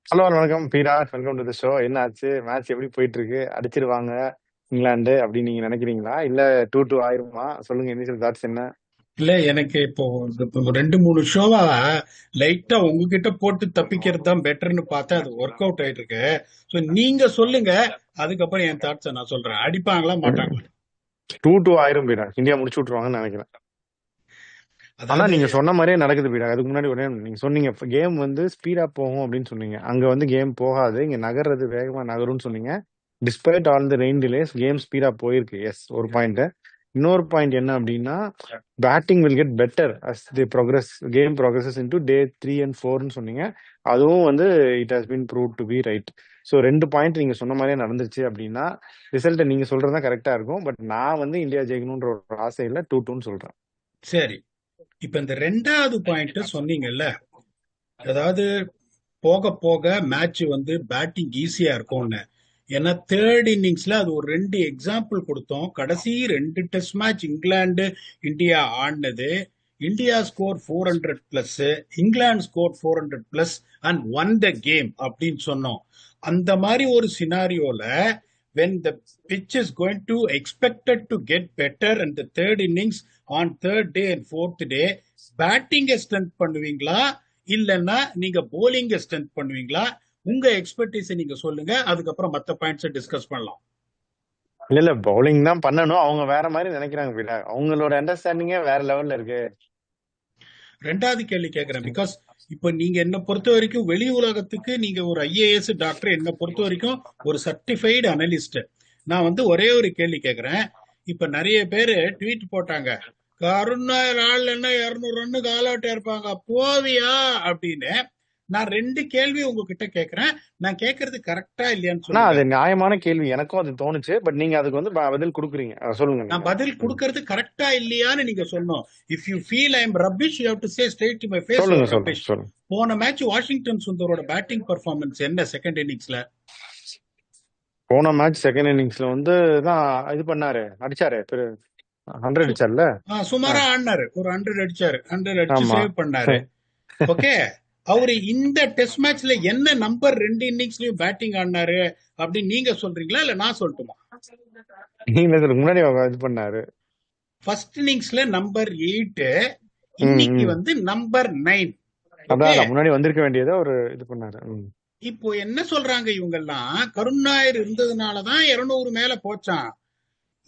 Hello வணக்கம் பீராஜ், welcome to the show. என்ன ஆச்சு? மேட்ச் எப்படி போயிட்டு இருக்கு? அடிச்சிருவாங்க இங்கிலாந்து அப்படின்னு நீங்க நினைக்கிறீங்களா, இல்ல 2-2 ஆயிருமா? சொல்லுங்க, இனிஷியல் தாட்ஸ் என்ன? இல்ல எனக்கு இப்போ ரெண்டு மூணு ஷோவா லைட்டா உங்ககிட்ட போட்டு தப்பிக்கிறது தான் பெட்டர்னு பார்த்தா அது ஒர்க் அவுட் ஆயிட்டு இருக்கு. ஸோ நீங்க சொல்லுங்க, அதுக்கப்புறம் என் தாட்ஸை நான் சொல்றேன். அடிப்பாங்களா மாட்டாங்களா? 2-2 ஆயிரும் பீராஜ். இந்தியா முடிச்சு விட்டுருவாங்கன்னு நினைக்கிறேன். ஆனா அதாவது நீங்க சொன்ன மாதிரியே நடக்குது பீராஜ். அதுக்கு முன்னாடி ஒரே நீங்க சொன்னீங்க கேம் வந்து ஸ்பீடா போகும் அப்படின்னு சொன்னீங்க. அங்க வந்து கேம் போகாது, இங்க நகர்றது வேகமா நகரும்னு சொன்னீங்க. Despite all the rain delays game ஸ்பீடா போயிருக்கு. எஸ், ஒரு பாயிண்ட். இன்னொரு பாயிண்ட் என்ன அப்படின்னா, batting will get better as the progress, game progresses into day 3 and 4ன்னு சொன்னீங்க. அதுவும் வந்து it has been prove to be right. So ரெண்டு பாயிண்ட் நீங்க சொன்ன மாதிரியே நடந்துருச்சு அப்படின்னா ரிசல்ட்டை நீங்க சொல்றது தான் கரெக்டா இருக்கும். பட் நான் வந்து இந்தியா ஜெயிக்கணுன்ற ஒரு ஆசையில 2-2ன்னு சொல்றேன். சரி, இப்ப இந்த ரெண்டாவது பாயிண்ட் சொன்னீங்கல்ல, அதாவது போக போக மேட்ச் வந்து பேட்டிங் ஈஸியா இருக்கும்னு. ஏன்னா தேர்ட் இன்னிங்ஸ்ல அது ஒரு ரெண்டு எக்ஸாம்பிள் கொடுத்தோம். கடைசி ரெண்டு டெஸ்ட் மேட்ச் இங்கிலாந்து இந்தியா ஆடினது, India score 400 plus, England score 400 plus and won the game அப்படின்னு சொன்னோம். அந்த மாதிரி ஒரு சினாரியோல when the pitch is going to expected to get better in the third innings on third day and fourth day, batting strength பண்ணுவீங்களா இல்லைன்னா நீங்க polling strength பண்ணுவீங்களா? உங்க எக்ஸ்பர்டீஸ் நீங்க சொல்லுங்க, அதுக்கப்புறம் மத்த பாயிண்ட்ஸ் டிஸ்கஸ் பண்ணலாம். இல்ல இல்ல, பவுலிங் தான் பண்ணணும். அவங்க வேற மாதிரி நினைக்கிறாங்க பீடா. அவங்களோட அண்டர்ஸ்டாண்டிங்கே வேற லெவல்ல இருக்கு. ரெண்டாவது கேள்வி கேட்கிறேன், பிகாஸ் இப்ப நீங்க என்ன பொறுத்த வரைக்கும் வெளி உலகத்துக்கு நீங்க ஒரு ஐஏஎஸ் டாக்டர், என்ன பொறுத்த வரைக்கும் ஒரு சர்டிஃபைடு அனலிஸ்ட். நான் வந்து ஒரே ஒரு கேள்வி கேட்கிறேன். இப்ப நிறைய பேரு ட்வீட் போட்டாங்க, கருணா நாள் என்ன 200 ரன்னுக்கு ஆல் அவுட் இருப்பாங்க போவியா அப்படின்னு. நான் ரெண்டு கேள்வி உங்ககிட்ட கேட்கிறேன், நான் கேட்கறது கரெக்டா இல்லையான்னு ஆனா சொல்லுங்க. அது நியாயமான கேள்வி, எனக்கும் அது தோணுச்சு. பட் நீங்க அதுக்கு வந்து பதில் கொடுக்குறீங்க. சொல்லுங்க நான் நீங்க. பதில் ம். கொடுக்கறது கரெக்டா இல்லையான்னு நீங்க சொல்லணும். If you feel I am rubbish, you have to say straight to my face you சொல்லுங்க ஆர் சொல்லுங்க ரப்பிஷ். சொல்லுங்க. போன மேட்ச் வாஷிங்டன் சுந்தரோட பேட்டிங் பர்ஃபார்மன்ஸ் என்ன செகண்ட் இன்னிங்ஸ்ல? போன மேட்ச் செகண்ட் இன்னிங்ஸ்ல வந்து தான் இது பண்ணாரு, அடிச்சாரு 100 அடிச்சார்ல. ஆ, சுமாரா ஆடினாரு, ஒரு 100 அடிச்சாரு, 100 அடிச்சு ஆமா. சேவ் பண்ணாரு. ஓகே, அவரு இந்த டெஸ்ட் மேட்ச்ல என்ன நம்பர் ரெண்டு இன்னிங்ஸ்லயும் பேட்டிங் ஆடினாரு அப்படின்னு நீங்க சொல்றீங்களா இல்ல நான் சொல்லட்டுமா? நீங்க இதுக்கு முன்னாடி அவங்க இது பண்ணாரு. ஃபர்ஸ்ட் இன்னிங்ஸ்ல நம்பர் 8, ம் இன்னைக்கு ம். வந்து நம்பர் 9. அதான் ஓகே, அதான் முன்னாடி வந்திருக்க வேண்டியதை ஒரு இது பண்ணாரு. ம். இப்போ என்ன சொல்றாங்க இவங்க எல்லாம், கருண் நாயர் இருந்ததுனாலதான் 200 மேல போச்சான்.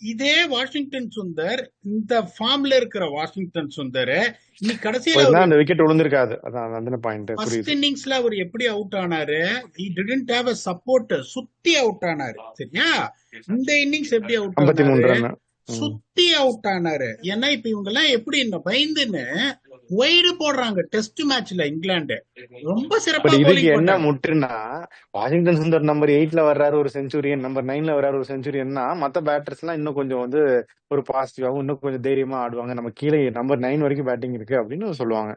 இதே வாஷிங்டன் சுந்தர், இந்த ஃபார்ம்ல இருக்கிற வாஷிங்டன் சுந்தர், இன்னைக்கு கடைசியில போயிருந்தா ஒரு அந்த விக்கெட் விழுந்திருக்காது. அதான் அந்த பாயிண்ட் ஃபர்ஸ்ட் புரியுது. இன்னிங்ஸ்ல அவர் எப்படி அவுட் ஆனாரு? he didn't have a support, சுத்தி அவுட் ஆனாரு. சரியா? இந்த இன்னிங்ஸ் எப்படி அவுட் ஆனாரு? 53 ரன். ம். சுத்தி அவுட் ஆனாரு. ஏன்னா இப்ப இவங்க எல்லாம் எப்படி இந்த பயந்துன்னு ஒய்டு போடுறாங்க டெஸ்ட் மேட்ச்ல. இங்கிலாந்து ரொம்ப சிறப்பா பட் இதுக்கு போலிங் என்ன பண்ணாங்க. முட்டுன்னா, வாஷிங்டன் சுந்தர் நம்பர் 8ல வர்றாரு ஒரு செஞ்சுரியன், நம்பர் 9ல வர்றாரு ஒரு செஞ்சுரியன்னா, மத்த பேட்டர்ஸ் எல்லாம் இன்னும் கொஞ்சம் வந்து ஒரு பாசிட்டிவாவும் இன்னும் கொஞ்சம் தைரியமா ஆடுவாங்க. நம்ம கீழே நம்பர் 9 வரைக்கும் பேட்டிங் இருக்கு அப்படின்னு சொல்லுவாங்க.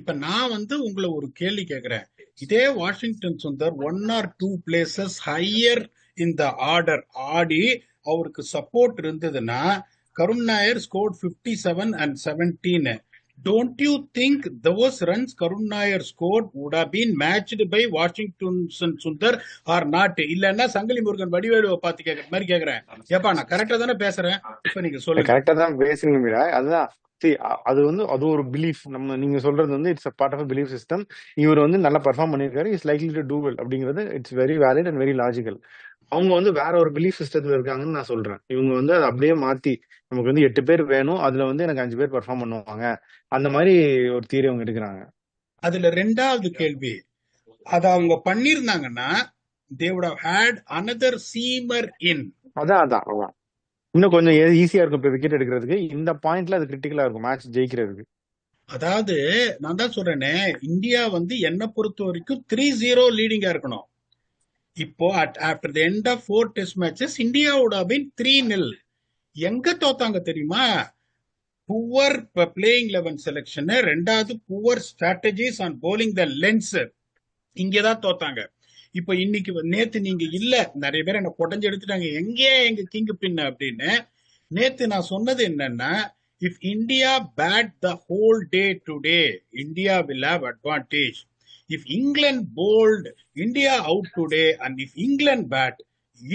இப்ப நான் வந்து உங்களை ஒரு கேள்வி கேட்கிறேன். இதே Washington Sundar one or two places higher இந்த ஆர்டர் ஆடி அவருக்கு சப்போர்ட் இருந்ததுன்னா, Karun Nair scored 57 and 17. Don't you think those runs Karun Nair scored would have been matched by Washington Sundar or not? இல்லன்னா சங்கிலி முருகன் வடிவேலுவை பார்த்து கேட்கற மாதிரி கேட்கிறேன். ஏப்பா நான் கரெக்டா தானே பேசுறேன், இப்ப நீங்க சொல்லுங்க. கரெக்டா தான் பேசுறீங்க மீரா. அதுதான். See, அது வந்து அது ஒரு பிலீஃப். நம்ம நீங்க சொல்றது வந்து it's part of belief system. இவர் வந்து நல்லா பெர்ஃபார்ம் பண்ணிருக்காரு, is likely to do well அப்படிங்கிறது it's very valid and very logical. அவங்க வந்து வேற ஒரு பிலீஃப் சிஸ்டத்துல இருக்காங்கன்னு நான் சொல்றேன். இவங்க வந்து அதை அப்படியே மாத்தி, நமக்கு வந்து 8 பேர் வேணும், அதுல வந்து எனக்கு 5 பேர் பெர்ஃபார்ம் பண்ணுவாங்க, அந்த மாதிரி ஒரு தியரி அவங்க எடுக்கிறாங்க. அதுல ரெண்டாவது கேள்வி, அத அவங்க பண்ணிருந்தாங்கன்னா they would have had another seamer in. அதான் அதான் அதான் இன்னும் கொஞ்சம் ஈஸியா இருக்கும் இப்ப விக்கெட் எடுக்கிறதுக்கு. இந்த பாயிண்ட்ல அது கிரிட்டிக்கலா இருக்கும் மேட்ச் ஜெயிக்கிறதுக்கு. அதாவது நான் தான் சொல்றேனே, இந்தியா வந்து என்ன பொறுத்த வரைக்கும் 3-0 லீடிங்கா இருக்கணும். இப்போ after the end of 4 test matches India would have been 3-0. எங்க தோத்தாங்க தெரியுமா? புவர் பிளேயிங் 11 செலெக்ஷன், ரெண்டாவது poor strategies on bowling the lengths, இங்கதான் தோத்தாங்க. இப்ப இன்னைக்கு நேத்து நீங்க இல்ல, நிறைய பேர் என்ன கொடைஞ்சு எடுத்துட்டாங்க, எங்கே எங்க கிங் பின் அப்படின்னு. நேத்து நான் சொன்னது என்னன்னா, if India bat the whole day today, India will have advantage. if England bowled India out today and if England bat,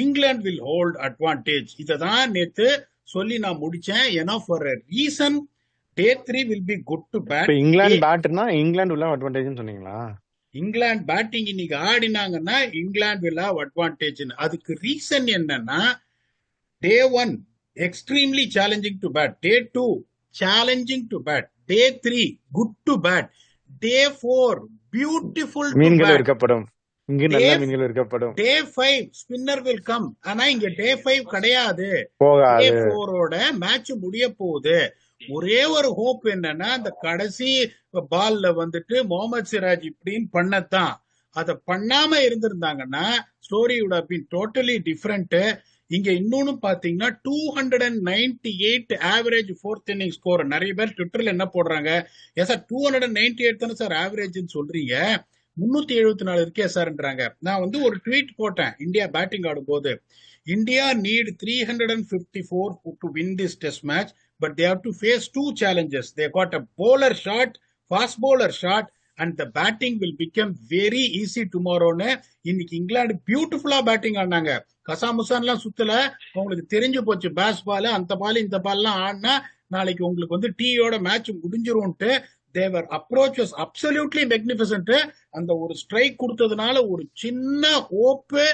England will hold advantage. இததான் நேத்து சொல்லி நான் முடிச்சேன். ஏன்னா for a reason day 3 will be good to bat. இப்ப இங்கிலாந்து பேட்னா இங்கிலாந்து உள்ள அட்வான்டேஜ்னு சொன்னீங்களா? England batting இன்னைக்கு ஆடினாங்கன்னா இங்கிலாந்து will have advantage. அதுக்கு ரீசன் என்னன்னா day 1 extremely challenging to bat, day 2 challenging to bat, day 3 good to bat, day 4 beautiful to மீன்கள் bat, இருக்கப்படும், இங்கு நல்ல மீன்கள் இருக்கப்படும், day 5 spinner will come. ஆனா இங்க day 5 கிடையாது, day போகாது. 4 ஓட மேட்ச் முடிய போகுது. ஒரே ஒரு ஹோப் என்னன்னா அந்த கடைசி பால்ல வந்துட்டு முகமது சிராஜ் இப்படின்னு பண்ணத்தான். அதை பண்ணாம இருந்திருந்தாங்கன்னா story would have been totally different. இங்க இன்னொன்னு பாத்தீங்கன்னா 298 ஆவரேஜ் ஃபோர்த் இன்னிங் ஸ்கோர். நிறைய பேர் ட்விட்டர்ல என்ன போடுறாங்க, ஏன் சார் 298 தானே சார் ஆவரேஜ்னு சொல்றீங்க, 374 இருக்கே சார்ன்றாங்க. நான் வந்து ஒரு ட்வீட் போட்டேன் இந்தியா பேட்டிங் ஆடும் போது, India NEET 354 to win this test match, but they have to face two challenges. They got a bowler shot, fast bowler shot, and the batting will become very easy tomorrow. இன்னைக்கு இங்கிலாந்து பியூட்டிஃபுல்லா batting ஆடினாங்க. கசாமுசான்லாம் சுத்தல, உங்களுக்கு தெரிஞ்சு போச்சு base பால் அந்த பால் இந்த பால்லாம் ஆடினா நாளைக்கு உங்களுக்கு வந்து டீயோட மேட்ச் முடிஞ்சிரும்ட்டு. Their approach was absolutely magnificent. அந்த ஒரு ஸ்ட்ரைக் கொடுத்ததுனால ஒரு சின்ன ஹோப்பு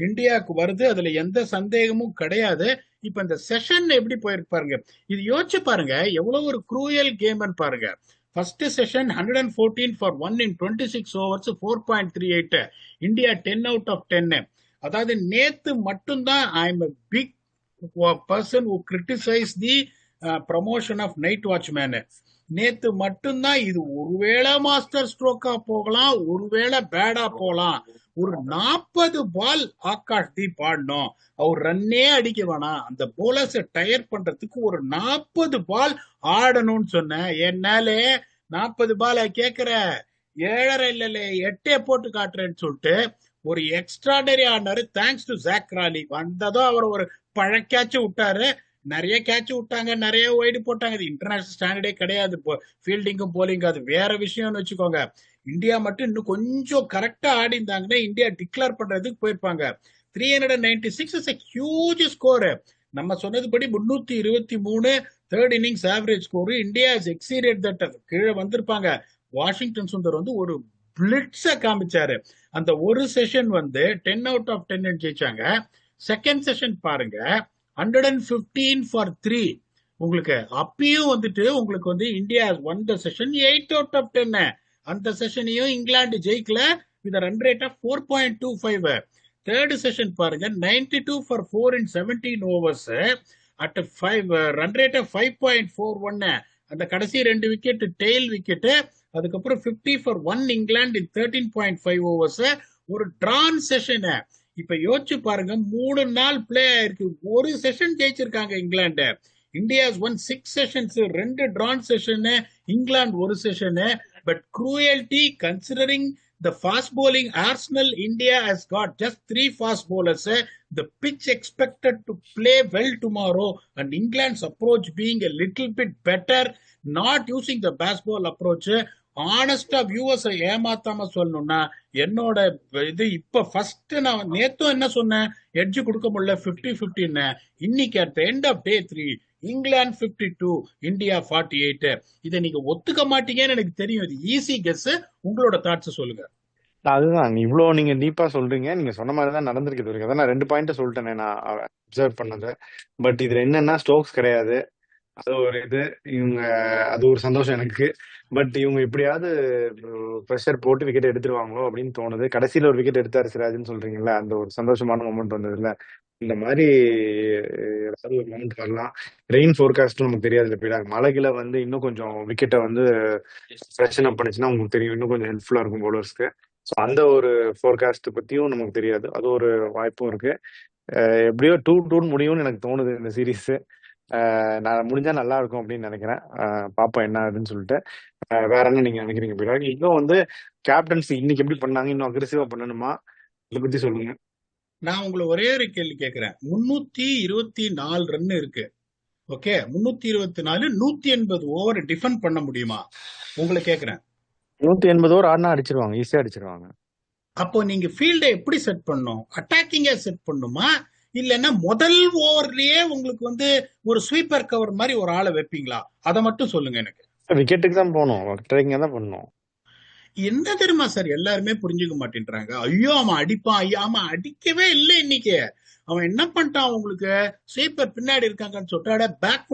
இந்தியாவுக்கு வருது, அதுல எந்த சந்தேகமும் கிடையாது. இப்ப இந்த செஷன் எப்படி போயிருப்பாருங்க, இது யோசிச்சு பாருங்க எவ்வளவு ஒரு க்ரூயல் கேம்னு பாருங்க. First session 114 for 1 in 26 overs 4.38, India 10 out of 10. அதாவது நேத்து மட்டும்தான் I am a big person who criticize the promotion of night watchman. நேத்து மட்டும்தான் இது ஒருவேளை மாஸ்டர் ஸ்ட்ரோக்கா போகலாம், ஒருவேளை பேடா போகலாம். ஒரு 40 பால் ஆகாஷ் தீப் ஆடணும், அவர் ரன்னே அடிக்க வேணாம், அந்த போலர்ஸை டயர் பண்றதுக்கு ஒரு 40 பால் ஆடணும்னு சொன்னேன். என்னாலே 40 பால் கேட்கிற 7.5 இல்ல 8 போட்டு காட்டுறேன்னு சொல்லிட்டு ஒரு எக்ஸ்ட்ராடனரி ஆடினாரு. Thanks to Zak Crawley. வந்ததும் அவர் ஒரு பழக்காச்சும் விட்டாரு, நிறைய கேட்ச் விட்டாங்க, நிறைய ஒய்டு போட்டாங்க. இது இன்டர்நேஷனல் ஸ்டாண்டர்டே கிடையாது. ஃபீல்டிங்கும் போலிங்கும் அது வேற விஷயம்னு வச்சுக்கோங்க. இந்தியா மட்டும் இன்னும் கொஞ்சம் கரெக்டா ஆடி இருந்தாங்கன்னா இந்தியா டிக்ளேர் பண்றதுக்கு போயிருப்பாங்க. 396 இஸ் a huge ஸ்கோர். நம்ம சொன்னதுபடி 323 third innings average score. India has exceeded that. கீழே வந்திருப்பாங்க. வாஷிங்டன் சுந்தர் வந்து ஒரு பிளிட்ஸ காமிச்சாரு. அந்த ஒரு செஷன் வந்து 10 out of 10 ஜெயிச்சாங்க. செகண்ட் செஷன் பாருங்க 115 for 3. உங்களுக்கு அப்பயும் வந்துட்டு உங்களுக்கு வந்து India won the session 8 out of 10. அந்த செஷனையும் இங்கிலாந்து ஜெயிக்கல with run rate of 4.25. Third session பாருங்க 92 for 4 in 17 overs at 5 run rate of 5.41. அந்த கடைசி 2 விக்கெட் டெய்ல் விக்கெட். அதுக்கப்புறம் 50 for 1 இங்கிலாந்து in 13.5 overs. ஒரு டிரான் செஷன். இப்ப யோசிச்சு பாருங்க, 3 நாள் பிளே ஆயிருக்கு, ஒரு செஷன் ஜெயிச்சிருக்காங்க England. India won 6 sessions, 2 drawn session, England ஒரு session. But cruelty considering the fast bowling arsenal India has got just 3 fast bowlers. The pitch expected to play well tomorrow and England's approach being a little bit better, not using the baseball approach. ஆனஸ்டா வியூவர்ஸை ஏமாத்தாம சொல்லணும்னா என்னோட இது இப்ப first நான் நேத்தும் என்ன சொன்னேன், edge கொடுக்க முடியல 50-50. இன்னைக்கு at end of day 3 England 52 India 48. இதை நீங்க ஒத்துக்க மாட்டீங்கன்னு எனக்கு தெரியும். இது ஈஸி கெஸ். உங்களோட தாட்ஸ் சொல்லுங்க. அதுதான் இவ்வளவு நீங்க டீப்பா சொல்றீங்க. நீங்க சொன்ன மாதிரிதான் நடந்திருக்கு இருக்கு. அதான் நான் 2 பாயிண்ட் சொல்லிட்டேனே நான் அப்சர்வ் பண்ணது. பட் இதுல என்னன்னா ஸ்டோக்ஸ் கிடையாது, அது ஒரு இது. இவங்க அது ஒரு சந்தோஷம் எனக்கு. பட் இவங்க எப்படியாவது ப்ரெஷர் போட்டு விக்கெட் எடுத்துருவாங்களோ அப்படின்னு தோணுது. கடைசியில ஒரு விக்கெட் எடுத்தாரு சிராஜ்னு சொல்றீங்களா, அந்த ஒரு சந்தோஷமான மொமெண்ட் வந்ததுல இந்த மாதிரி ஏதாவது ஒரு மொமெண்ட் வரலாம். ரெயின் ஃபோர்காஸ்டும் நமக்கு தெரியாது. இல்லை மழைகளை வந்து இன்னும் கொஞ்சம் விக்கெட்டை வந்து ஃப்ரெஷன் அப் பண்ணுச்சுன்னா உங்களுக்கு தெரியும், இன்னும் கொஞ்சம் ஹெல்ப்ஃபுல்லா இருக்கும் பவுலர்ஸ்க்கு. ஸோ அந்த ஒரு ஃபோர்காஸ்ட் பத்தியும் நமக்கு தெரியாது. அது ஒரு வாய்ப்பும் இருக்கு. எப்படியோ 2-2 முடியும்னு எனக்கு தோணுது இந்த சீரீஸ். நான் முடிஞ்சா நல்லா இருக்கும் அப்படின்னு நினைக்கிறேன். பாப்போம் என்ன ஆகுதுன்னு சொல்லிட்டு. வேற என்ன நீங்க நினைக்கிறீங்க பிராக்? இன்னும் வந்து கேப்டன்சி இன்னைக்கு எப்படி பண்ணாங்க, இன்னும் அக்ரெசிவா பண்ணணுமா, இதை பத்தி சொல்லுங்க. நான் உங்களை ஒரே ஒரு கேள்வி கேட்கிறேன். 324 ரன் இருக்கு. ஓகே, 324 180 ஓவர் டிஃபெண்ட் பண்ண முடியுமா உங்களை கேட்கிறேன். 180 ஓவர் ஆடினா அடிச்சிருவாங்க, ஈஸியா அடிச்சிருவாங்க. அப்போ நீங்க ஃபீல்டை எப்படி செட் பண்ணும்? அட்டாக்கிங்கா செட் பண்ணுமா, இல்லைன்னா முதல் ஓவர்லயே உங்களுக்கு வந்து ஒரு ஸ்வீப்பர் கவர் மாதிரி ஒரு ஆளை வைப்பீங்களா? அதை மட்டும் சொல்லுங்க எனக்கு. விக்கெட்டுக்கு தான் போகணும், ட்ரைக்கிங் தான் பண்ணணும். என்ன தெரியுமா சார் எல்லாருமே புரிஞ்சுக்க மாட்டேன்றாங்க. ஐயோ அவன் அடிப்பான், ஐயோ அவன் அடிக்கவே இல்லை இன்னைக்கு. அவன் என்ன பண்ணிட்டான் உங்களுக்கு, ஸ்வீப்பர் பின்னாடி இருக்காங்கன்னு சொல்லிட்டு பேக்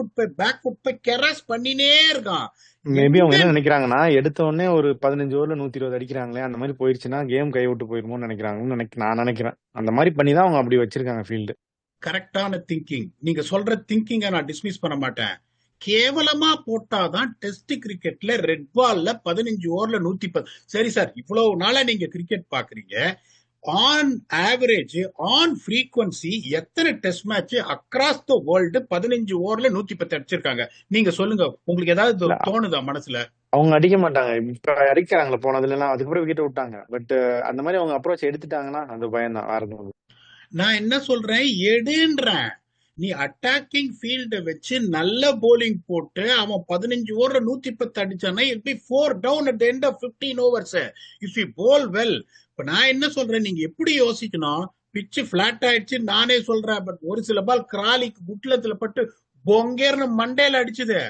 ஃபுட் போய் கெரஸ் பண்ணினே இருக்கான். மேபி அவங்க எங்க என்ன நினைக்கிறாங்கன்னா, எடுத்த உடனே ஒரு 15 ஓவர்ல 120 அடிக்கிறாங்களே, அந்த மாதிரி போயிடுச்சுன்னா கேம் கை விட்டு போயிருமோன்னு நினைக்கிறாங்கன்னு நான் நினைக்கிறேன். அந்த மாதிரி பண்ணி தான் அவங்க அப்படி வச்சிருக்காங்க ஃபீல்டு. கரெக்டான திங்கிங். நீங்க சொல்ற திங்கிங்கை நான் டிஸ்மிஸ் பண்ண மாட்டேன். கேவலமா போட்டாதான் டெஸ்ட் கிரிக்கெட்ல ரெட் பால்ல 15 ஓவர்ல 110. சரி சார், இவ்வளவு நாளா நீங்க கிரிக்கெட் பாக்குறீங்க. ஆன் ஆவரேஜ், ஆன் ஃப்ரீக்வன்சி எத்தனை test match across the world 15 ஓவர்ல 110 அடிச்சிருக்காங்க? நீங்க சொல்லுங்க, உங்களுக்கு ஏதாவது இல்ல, தோணுதா மனசுல? அவங்க அடிக்க மாட்டாங்க. இப்ப அடிக்கிறாங்களா போனதுல எல்லாம், அதுக்கப்புறம் விக்கெட் விட்டாங்க. பட் அந்த மாதிரி அவங்க அப்ரோச் எடுத்துட்டாங்கன்னா அந்த பயம் தான், வேற எதுவும் இல்ல. நான் என்ன சொல்றேன், எடுன்றேன். நீ அட்டாக்கிங் ஃபீல்ட வச்சு நல்ல போலிங் போட்டு அவன் 15 ஓவர்ல 110 அடிச்சானா it be 4 down at the end of 15 overs if you bowl well. இப்ப நான் என்ன சொல்றேன், நீங்க எப்படி யோசிக்கணும், பிச்சு பிளாட் ஆயிடுச்சு நானே சொல்றேன். பட் ஒரு சில பால் கிராலிக்கு குட்லத்துல பட்டு பொங்கேர்னு மண்டையில அடிச்சுது.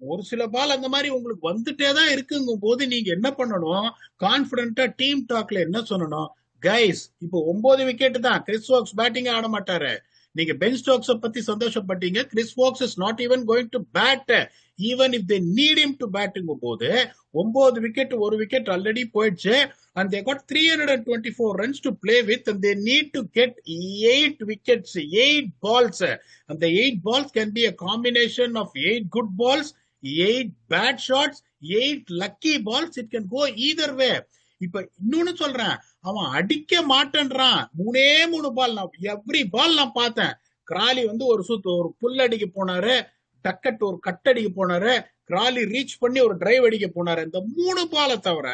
ஒரு சில பால் அந்த மாதிரி உங்களுக்கு வந்துட்டே தான் இருக்குங்கும் போது நீங்க என்ன பண்ணணும், கான்பிடண்டா டீம் டாக்ல என்ன சொல்லணும், கைஸ் இப்போ 9 விக்கெட் தான், கிறிஸ் வாக்ஸ் பேட்டிங் ஆட மாட்டாரு. நீங்க பென் ஸ்டோக்ஸ் பத்தி சந்தோஷப்பட்டீங்க, Chris Woakes is not even going to bat even if they need him to பேட்டுங்கும் போது 9 விக்கெட், ஒரு விக்கெட் ஆல்ரெடி போயிடுச்சு. and they got 324 runs to play with and they need to get 8 wickets, 8 balls, and the 8 balls can be a combination of 8 good balls, 8 bad shots, 8 lucky balls. It can go either way. இப்ப இன்னொன்னு சொல்றேன், அவன் அடிக்க மாட்டேன்றான். 3 பால், நான் every பால் நான் பார்த்தேன். Crawley வந்து ஒரு சுத்து ஒரு புல் அடிக்க போனாரு, டக்கட் ஒரு கட் அடிக்க போனாரு, கிராலி ரீச் பண்ணி ஒரு டிரைவ் அடிக்க போனாரு. இந்த 3 பாலை தவிர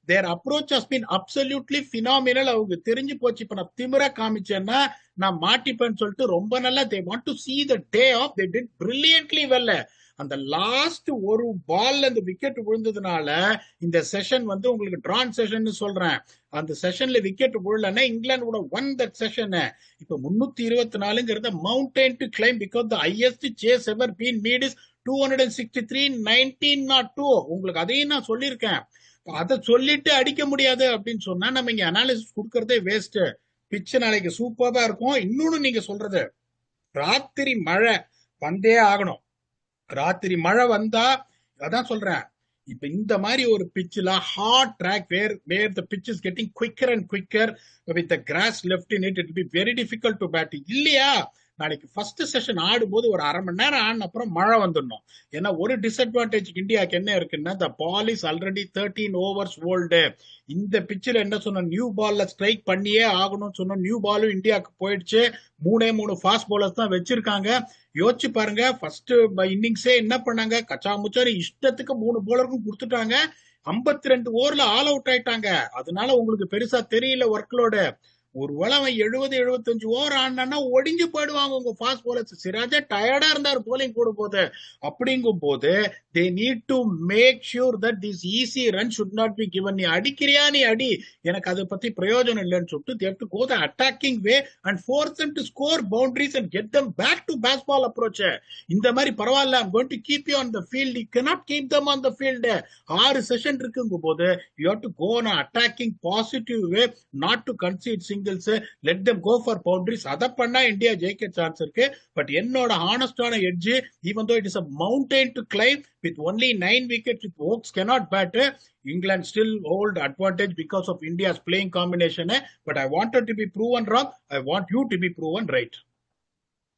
their approach has been absolutely phenomenal. அவங்க தெரிஞ்சு போச்சு. இப்ப நான் திமிரா காமிச்சேன்னா நான் மாட்டிப்பேன்னு சொல்லிட்டு ரொம்ப நல்லா they want to see the day off. They did brilliantly well. அந்த லாஸ்ட் ஒரு பால்ல அந்த விக்கெட் விழுந்ததுனால இந்த செஷன் வந்து உங்களுக்கு டிரான் செஷன் சொல்றேன். அந்த செஷன்ல விக்கெட் விழலன்னா இங்கிலாந்து கூட ஒன் தட் செஷன். இப்ப 324ங்கிறத mountain to climb because the highest chase ever been made is 263 1902. உங்களுக்கு அதையும் நான் சொல்லியிருக்கேன். அதை சொல்லிட்டு அடிக்க முடியாது அப்படின்னு சொன்னா நம்ம இங்க அனாலிசிஸ் கொடுக்கறதே வேஸ்ட். பிச்சு நாளைக்கு சூப்பரா இருக்கும். இன்னொன்னு நீங்க சொல்றது, ராத்திரி மழை வந்தே ஆகணும். ராத்திரி மழை வந்தா அதான் சொல்றேன், இப்ப இந்த மாதிரி ஒரு பிச்சில் hard track where the pitch is getting quicker and quicker with the grass left in it be very difficult to bat. இல்லையா, நாளைக்கு ஃபர்ஸ்ட் செஷன் ஆடும்போது ஒரு அரை மணி நேரம் ஆடின அப்புறம் மழை வந்துடணும். ஏன்னா ஒரு டிஸ்அட்வான்டேஜ் இந்தியாவுக்கு என்ன இருக்குன்னா, த ball is already 13 overs old. இந்த பிச்சில் என்ன சொன்ன, நியூ பால்ல ஸ்ட்ரைக் பண்ணியே ஆகணும்னு சொன்னோம். நியூ பாலும் இந்தியாவுக்கு போயிடுச்சு. 3 ஃபாஸ்ட் பாலர்ஸ் தான் வச்சிருக்காங்க. யோசிச்சு பாருங்க, ஃபர்ஸ்ட் இன்னிங்ஸே என்ன பண்ணாங்க, கச்சா முச்சாரி இஷ்டத்துக்கு 3 போலருக்கும் கொடுத்துட்டாங்க. 52 ஓவர்ல ஆல் அவுட் ஆயிட்டாங்க. அதனால உங்களுக்கு பெருசா தெரியல ஒர்க்லோடு. ஒருவேளை அவன் 70-75 ஓவர் ஆனான்னா ஒடிஞ்சு போயிடுவாங்க உங்க ஃபாஸ்ட் போலர்ஸ். சிராஜா டயர்டா இருந்தார் போலிங் போடும் போது. அப்படிங்கும் போது they need to make sure that this easy run should not be given. நீ அடிக்கிறியா நீ அடி, எனக்கு அதை பத்தி பிரயோஜனம் இல்லைன்னு சொல்லிட்டு they have to go the attacking way and force them to score boundaries and get them back to baseball approach. இந்த மாதிரி பரவாயில்ல, I'm going to keep you on the field, you cannot keep them on the field. 6 session இருக்குங்கும் போது you have to go on an attacking positive way, not to concede singles. Let them go for boundaries. அதை பண்ணா India ஜெயிக்க chance இருக்கு. But என்னோட ஹானஸ்டான edge, even though it is a mountain to climb, with only 9 wickets with Oaks cannot bat, England still hold advantage because of India's playing combination. But I wanted to be proven wrong. I want you to be proven right.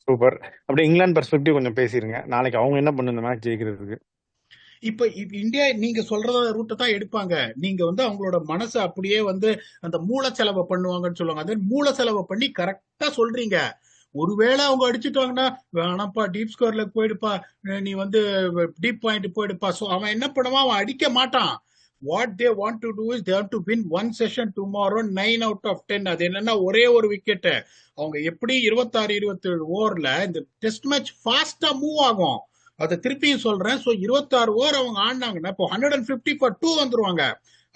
Super. அப்படி England perspective கொஞ்சம் பேசிருங்க. நாளைக்கு அவங்க என்ன பண்ணு இந்த match ஜெயிக்கிறதுக்கு? இப்ப India நீங்க சொல்றத ரூட்டை தான் எடுப்பாங்க. நீங்க வந்து அவங்களோட மனசை அப்படியே வந்து அந்த மூல செலவை பண்ணுவாங்கன்னு சொல்லுவாங்க. அது மூல செலவை பண்ணி கரெக்டா சொல்றீங்க. ஒருவேளை அவங்க அடிச்சுட்டாங்கன்னா, வேணாப்பா டீப் ஸ்கோர்ல போயிடுப்பா, நீ வந்து டீப் பாயிண்ட் போயிடுப்பா. சோ அவன் என்ன பண்ணுவான், அவன் அடிக்க மாட்டான். What they want to do is they want to win one session tomorrow 9 out of 10. அது என்னன்னா ஒரே ஒரு விக்கெட். அவங்க எப்படி 26-27 ஓவர்ல இந்த டெஸ்ட் மேட்ச் ஃபாஸ்டா மூவ் ஆகும். அதை திருப்பியும் சொல்றேன். சோ 26 ஓவர் அவங்க ஆடினாங்கன்னா இப்போ 150 for 2 வந்துருவாங்க.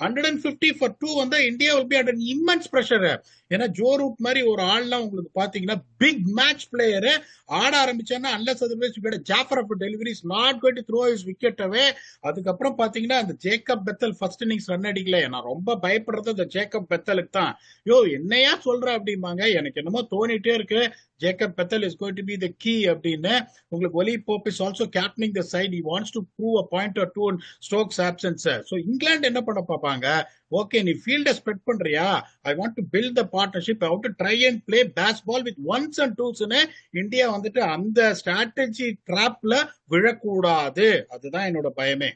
150 for 2 வந்தா India will be under immense pressure. ஏன்னா ஜோ ரூட் மாதிரி ஒரு ஆள்லாம் உங்களுக்கு பாத்தீங்கன்னா பிக் மேட்ச் பிளேயரு ஆட ஆரம்பிச்சான்னா unless otherwise you get a Jaffer of delivery is not going to throw his wicket away. அதுக்கப்புறம் பாத்தீங்கன்னா அந்த Jacob Bethel first innings run அடிக்கல. நான் ரொம்ப பயப்படுறது அந்த ஜேக்கப் பெத்தலுக்கு தான். யோ என்னையா சொல்ற அப்படிம்பாங்க, எனக்கு என்னமோ தோணிட்டே இருக்கு Jacob Bethell is going to be the key அப்படின்னு. உங்களுக்கு Ollie Pope is also captaining the side. He wants to prove a point or two in Stokes absence. So England என்ன பண்ண பார்ப்பாங்க, ஓகே நீ ஃபீல்ட ஸ்ப்ரெட் பண்றியா, I want to build the partnership, I want to try and play pace ball with ones and டூஸ்னு India வந்துட்டு அந்த strategy ட்ராப்ல விழக்கூடாது. அதுதான் என்னோட பயமே.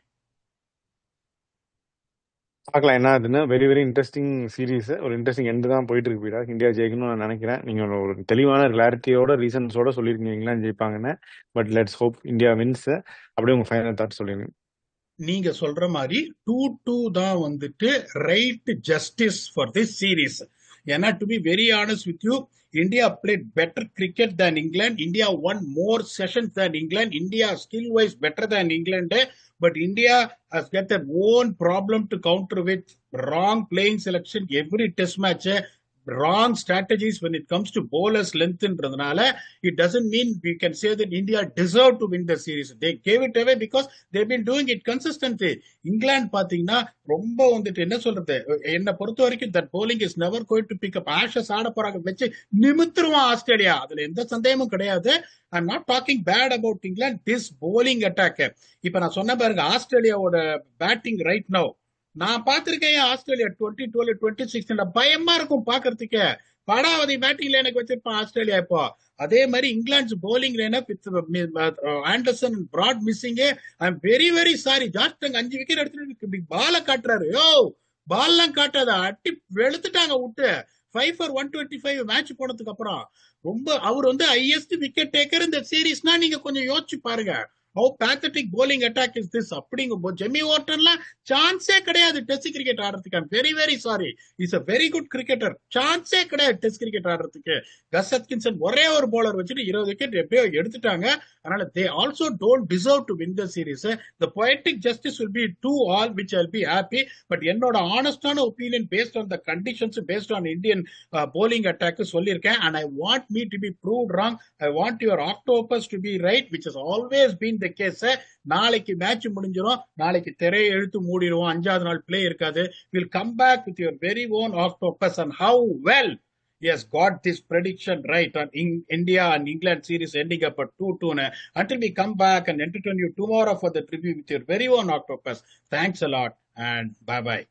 பார்க்கலாம் என்ன ஆகுதுன்னு. வெரி வெரி இன்ட்ரெஸ்டிங் சீரீஸ், ஒரு இன்ட்ரெஸ்டிங் எண்டு தான் போயிட்டு இருக்கு. பீடா இந்தியா ஜெயிக்கணும்னு நான் நினைக்கிறேன். நீங்க ஒரு தெளிவான கிளாரிட்டியோட ரீசன்ஸோட சொல்லியிருக்கீங்க இங்கிலாந்து ஜெயிப்பாங்கன்னு. But let's hope India wins. அப்படியே உங்க ஃபைனல் தாட் சொல்லிருங்க. நீங்க சொல்ற மாதிரி 2-2 தான் வந்துட்டு right justice for this series. ஏன்னா to be very honest with you, India played better cricket than England. India won more sessions than England. India skill-wise better than England. But India has got their own problem to counter with wrong playing selection every test match. Wrong strategies when it comes to bowlers lengthன்றதுனால it doesn't mean we can say that India deserved to win the series. They gave it away because they've been doing it consistently. England பாத்தீங்கன்னா ரொம்ப வந்துட்டு என்ன சொல்றது, என்ன பொறுத்த வரைக்கும் that bowling is never going to pick up. Ashes ஆட போறாங்க வச்சு நிமித்துருவான் ஆஸ்திரேலியா, அதுல எந்த சந்தேகமும் கிடையாது. I'm not talking bad about England. This bowling attack, இப்ப நான் சொன்ன பாருங்க ஆஸ்திரேலியாவோட பேட்டிங் ரைட் நவ், நான் பார்த்திருக்கேன் ஆஸ்திரேலியா 2012 2016 பயமா இருக்கும் பாக்குறதுக்கு. படாவதி பேட்டிங்ல எனக்கு வச்சிருப்பான் ஆஸ்திரேலியா. இப்போ அதே மாதிரி England bowling Anderson Broad missing. I am very very sorry. ஜாஸ்டங் 5 விக்கெட் எடுத்துட்டு பால காட்டுறாரு. யோ பால்லாம் காட்டாத, அட்டி வெளுத்துட்டாங்க விட்டு 5 for 125 மேட்ச் போனதுக்கு அப்புறம். ரொம்ப அவர் வந்து ஹையஸ்ட் விக்கெட் டேக்கர் இந்த சீரீஸ்னா நீங்க கொஞ்சம் யோசிச்சு பாருங்க. How pathetic bowling attack is this? அப்படிங்கும்போது ஜெமி ஓட்டன்லாம் சான்ஸே கிடையாது டெஸ்ட் கிரிக்கெட் ஆடுறதுக்கு. I'm very very sorry, is a very good cricketer. சான்ஸே கிடையாது டெஸ்ட் கிரிக்கெட் ஆடுறதுக்கு. கஸ் ஹட்கின்சன் ஒரே ஒரு பவுலர் வச்சுட்டு 20 விக்கெட் எப்பயோ எடுத்துட்டாங்க. அதனால they also don't deserve to win the series. The poetic justice will be 2-all, which I'll be happy. But என்னோட ஆனஸ்டான opinion based on the conditions, based on Indian bowling attack சொல்லியிருக்கேன். And I want me to be proved wrong. I want your octopus to be right, which has always been the case. நாளைக்கு match முடிஞ்சிரும், நாளைக்கு திரையை இழுத்து மூடிடுவோம், 5வது நாள் play இருக்காது. We'll come back with your very own octopus and how well he has got this prediction right on India and England series ending up at 2-2. Until we come back and entertain you tomorrow for the tribute with your very own octopus. Thanks a lot and bye bye.